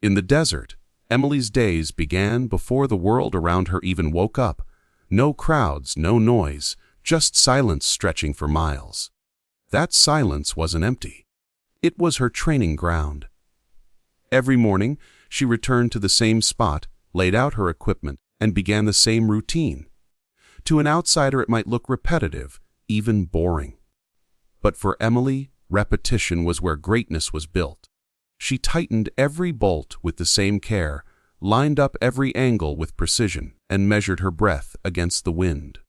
In the desert, Emily's days began before the world around her even woke up. No crowds, no noise, just silence stretching for miles. That silence wasn't empty. It was her training ground. Every morning, she returned to the same spot, laid out her equipment, and began the same routine. To an outsider, it might look repetitive, even boring. But for Emily, repetition was where greatness was built. She tightened every bolt with the same care, lined up every angle with precision, and measured her breath against the wind.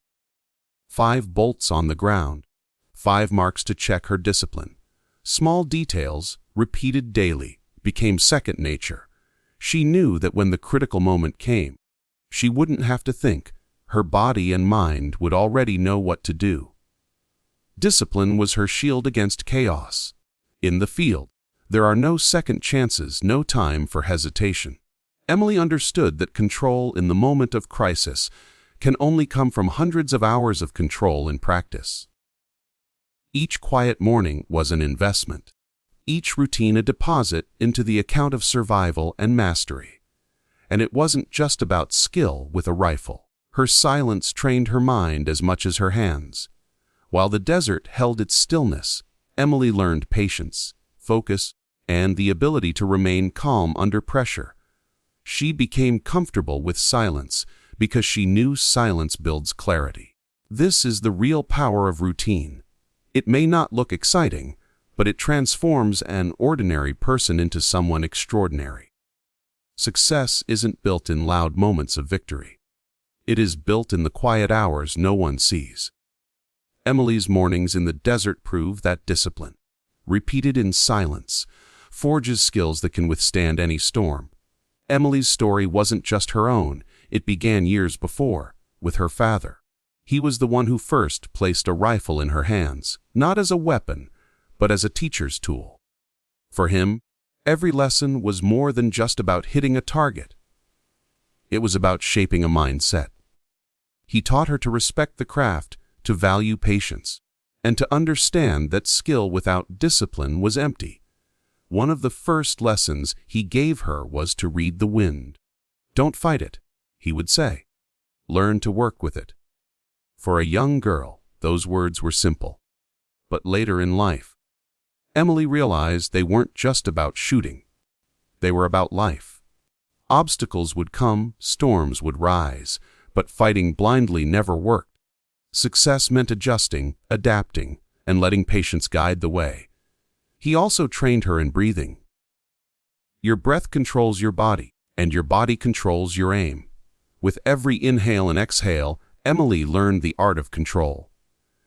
5 bolts on the ground, 5 marks to check her discipline. Small details, repeated daily, became second nature. She knew that when the critical moment came, she wouldn't have to think. Her body and mind would already know what to do. Discipline was her shield against chaos. In the field, there are no second chances, no time for hesitation. Emily understood that control in the moment of crisis can only come from hundreds of hours of control in practice. Each quiet morning was an investment. Each routine a deposit into the account of survival and mastery. And it wasn't just about skill with a rifle. Her silence trained her mind as much as her hands. While the desert held its stillness, Emily learned patience, focus, and the ability to remain calm under pressure. She became comfortable with silence because she knew silence builds clarity. This is the real power of routine. It may not look exciting, but it transforms an ordinary person into someone extraordinary. Success isn't built in loud moments of victory. It is built in the quiet hours no one sees. Emily's mornings in the desert prove that discipline, repeated in silence, forges skills that can withstand any storm. Emily's story wasn't just her own. It began years before, with her father. He was the one who first placed a rifle in her hands, not as a weapon, but as a teacher's tool. For him, every lesson was more than just about hitting a target. It was about shaping a mindset. He taught her to respect the craft, to value patience, and to understand that skill without discipline was empty. One of the first lessons he gave her was to read the wind. "Don't fight it," he would say. "Learn to work with it." For a young girl, those words were simple. But later in life, Emily realized they weren't just about shooting. They were about life. Obstacles would come, storms would rise, but fighting blindly never worked. Success meant adjusting, adapting, and letting patience guide the way. He also trained her in breathing. Your breath controls your body, and your body controls your aim. With every inhale and exhale, Emily learned the art of control.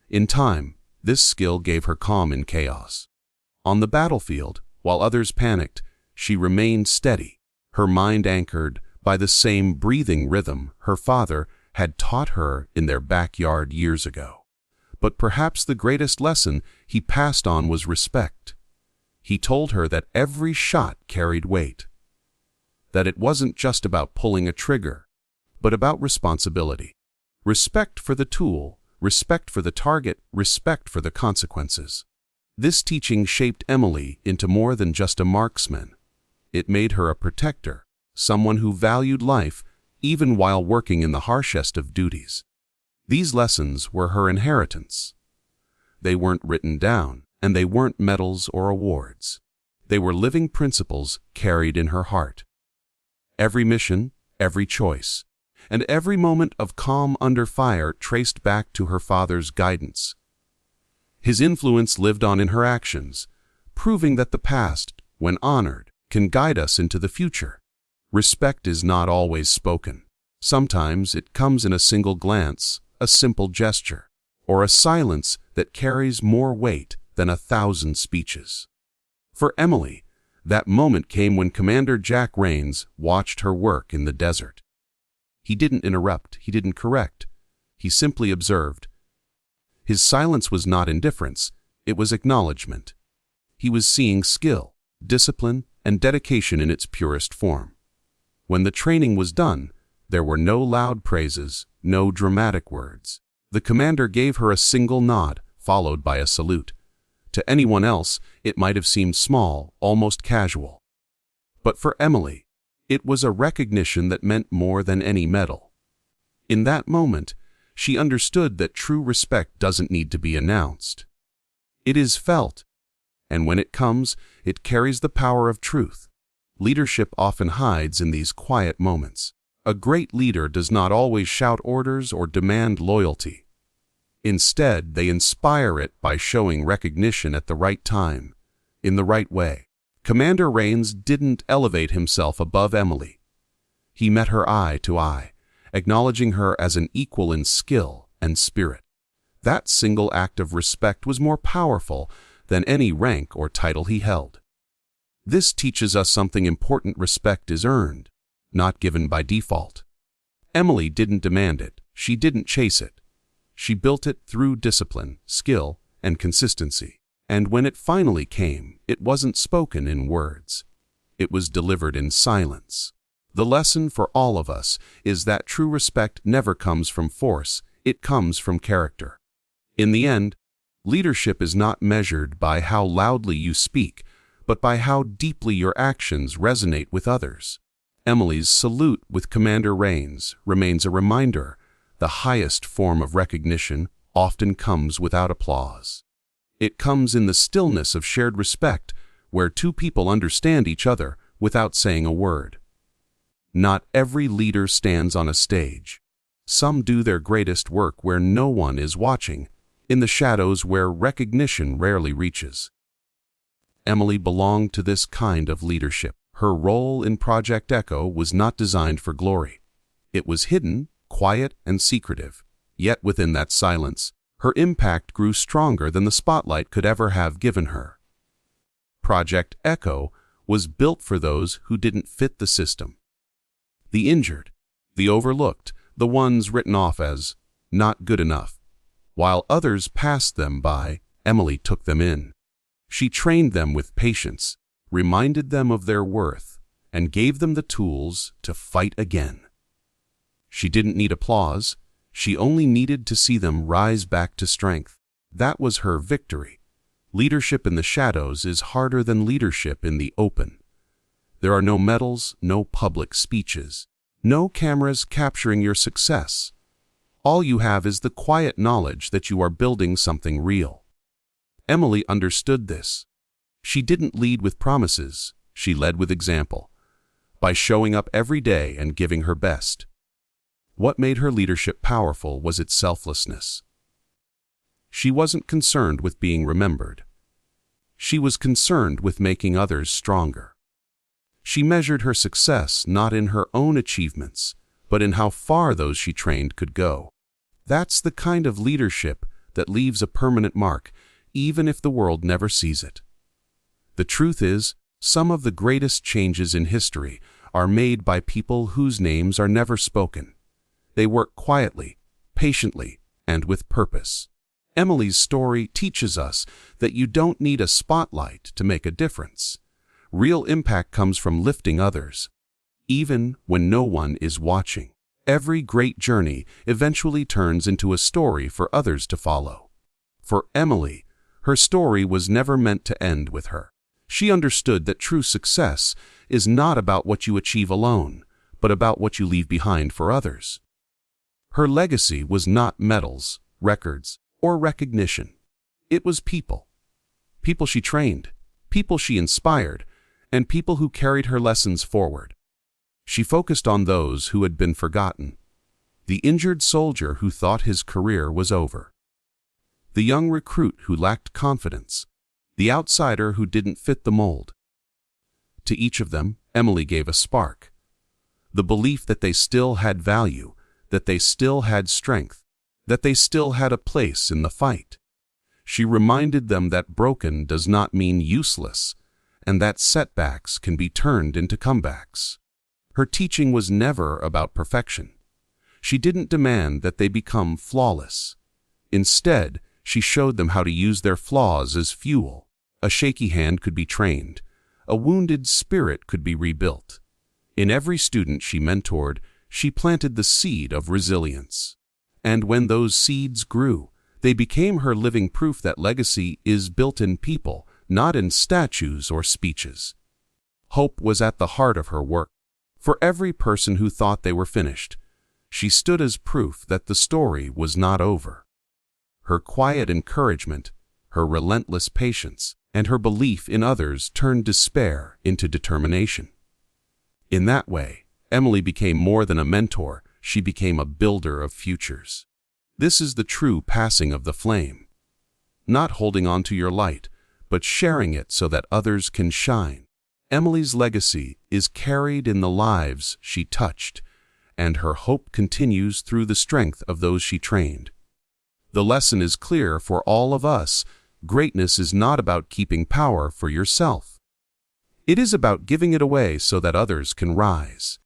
In time, this skill gave her calm in chaos. On the battlefield, while others panicked, she remained steady, her mind anchored by the same breathing rhythm her father had taught her in their backyard years ago. But perhaps the greatest lesson he passed on was respect. He told her that every shot carried weight, that it wasn't just about pulling a trigger, but about responsibility. Respect for the tool, respect for the target, respect for the consequences. This teaching shaped Emily into more than just a marksman. It made her a protector, someone who valued life even while working in the harshest of duties. These lessons were her inheritance. They weren't written down, and they weren't medals or awards. They were living principles carried in her heart. Every mission, every choice, and every moment of calm under fire traced back to her father's guidance. His influence lived on in her actions, proving that the past, when honored, can guide us into the future. Respect is not always spoken. Sometimes it comes in a single glance, a simple gesture, or a silence that carries more weight than 1,000 speeches. For Emily, that moment came when Commander Jack Rains watched her work in the desert. He didn't interrupt, he didn't correct, he simply observed. His silence was not indifference, it was acknowledgement. He was seeing skill, discipline, and dedication in its purest form. When the training was done, there were no loud praises, no dramatic words. The commander gave her a single nod, followed by a salute. To anyone else, it might have seemed small, almost casual. But for Emily, it was a recognition that meant more than any medal. In that moment, she understood that true respect doesn't need to be announced. It is felt, and when it comes, it carries the power of truth. Leadership often hides in these quiet moments. A great leader does not always shout orders or demand loyalty. Instead, they inspire it by showing recognition at the right time, in the right way. Commander Rains didn't elevate himself above Emily. He met her eye to eye, acknowledging her as an equal in skill and spirit. That single act of respect was more powerful than any rank or title he held. This teaches us something important: respect is earned, not given by default. Emily didn't demand it, she didn't chase it. She built it through discipline, skill, and consistency. And when it finally came, it wasn't spoken in words. It was delivered in silence. The lesson for all of us is that true respect never comes from force, it comes from character. In the end, leadership is not measured by how loudly you speak, but by how deeply your actions resonate with others. Emily's salute with Commander Rains remains a reminder: the highest form of recognition often comes without applause. It comes in the stillness of shared respect, where two people understand each other without saying a word. Not every leader stands on a stage. Some do their greatest work where no one is watching, in the shadows where recognition rarely reaches. Emily belonged to this kind of leadership. Her role in Project Echo was not designed for glory. It was hidden, quiet, and secretive. Yet within that silence, her impact grew stronger than the spotlight could ever have given her. Project Echo was built for those who didn't fit the system. The injured, the overlooked, the ones written off as not good enough. While others passed them by, Emily took them in. She trained them with patience, reminded them of their worth, and gave them the tools to fight again. She didn't need applause. She only needed to see them rise back to strength. That was her victory. Leadership in the shadows is harder than leadership in the open. There are no medals, no public speeches, no cameras capturing your success. All you have is the quiet knowledge that you are building something real. Emily understood this. She didn't lead with promises, she led with example, by showing up every day and giving her best. What made her leadership powerful was its selflessness. She wasn't concerned with being remembered. She was concerned with making others stronger. She measured her success not in her own achievements, but in how far those she trained could go. That's the kind of leadership that leaves a permanent mark, even if the world never sees it. The truth is, some of the greatest changes in history are made by people whose names are never spoken. They work quietly, patiently, and with purpose. Emily's story teaches us that you don't need a spotlight to make a difference. Real impact comes from lifting others, even when no one is watching. Every great journey eventually turns into a story for others to follow. For Emily, her story was never meant to end with her. She understood that true success is not about what you achieve alone, but about what you leave behind for others. Her legacy was not medals, records, or recognition. It was people. People she trained, people she inspired, and people who carried her lessons forward. She focused on those who had been forgotten. The injured soldier who thought his career was over. The young recruit who lacked confidence. The outsider who didn't fit the mold. To each of them, Emily gave a spark. The belief that they still had value, that they still had strength, that they still had a place in the fight. She reminded them that broken does not mean useless, and that setbacks can be turned into comebacks. Her teaching was never about perfection. She didn't demand that they become flawless. Instead, she showed them how to use their flaws as fuel. A shaky hand could be trained. A wounded spirit could be rebuilt. In every student she mentored, she planted the seed of resilience. And when those seeds grew, they became her living proof that legacy is built in people, not in statues or speeches. Hope was at the heart of her work. For every person who thought they were finished, she stood as proof that the story was not over. Her quiet encouragement, her relentless patience, and her belief in others turned despair into determination. In that way, Emily became more than a mentor, she became a builder of futures. This is the true passing of the flame. Not holding on to your light, but sharing it so that others can shine. Emily's legacy is carried in the lives she touched, and her hope continues through the strength of those she trained. The lesson is clear for all of us. Greatness is not about keeping power for yourself. It is about giving it away so that others can rise.